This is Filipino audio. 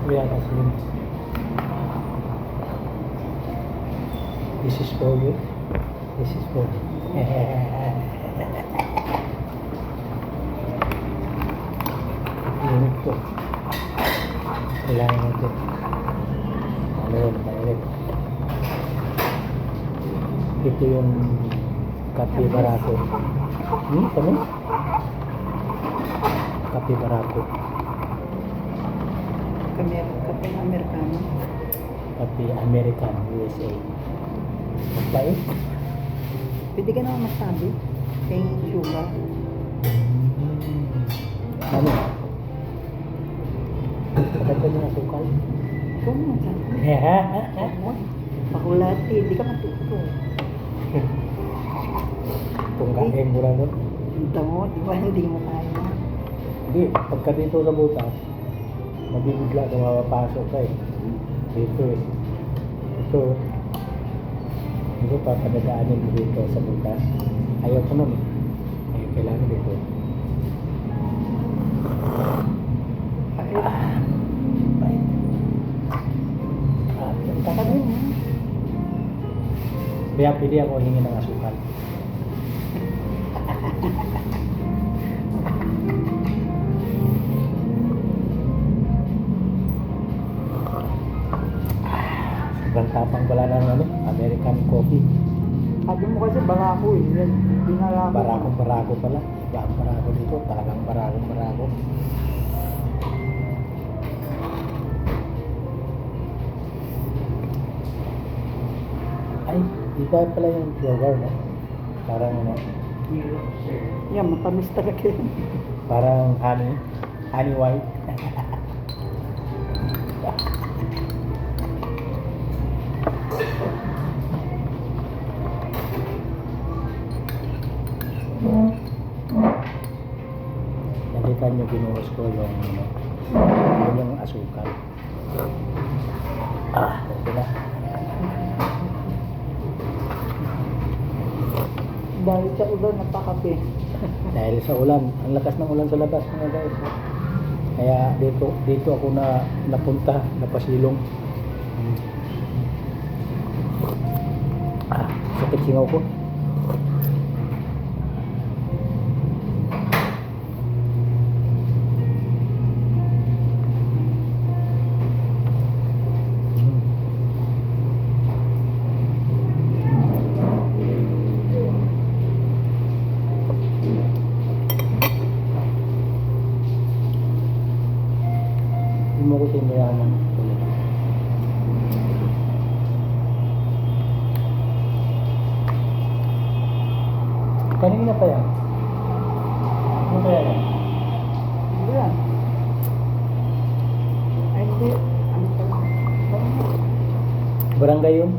Yan, asin. This is for you. This is for you. Init ko. Kailangan natin. Mainit. Ito yung kape barato. Ano? Kape barato. Kape Americano. Kape American USA. Mabait. Pwede ka naman masabi. Pahingin sugar. Ano? Pagkakita yung asukal. Ikaw mo sabi. Pakulati. Hindi ka matuto. Kung kain mo lang doon. Yung tango. Di ba hindi mo kaya? Hindi, pagka dito sa butas, mabibigla kung mapapasok ka eh. Dito eh. Ito, hindi pa padadaanin mo dito sa butas. Ayaw ko nun eh. Ayaw kailangan dito. Bye. Kakaroon mo. Kaya pwede ako hingi ng asukal. Sobrang tapang pala ng American coffee. Sabi mo kasi barako eh. Yan. Binarako. Barako pala. Iba ang barako dito. Talagang barako. Ay, iba pala yung flavor, no? Parang Yan, matamis talaga yan. parang honey white. Nakita niyo binuhos ko yung asukal. Okay na. Dahil sa ulan, napakape. Dahil sa ulan, ang lakas ng ulan sa labas mga guys. Kaya dito ako napunta, napasilong. Sakit singaw ko. Hindi mo ko tinayaman. Kanina pa yan. Ano kaya yan? Hindi yan. Ay, hindi. Ano pa lang? Barangay yun?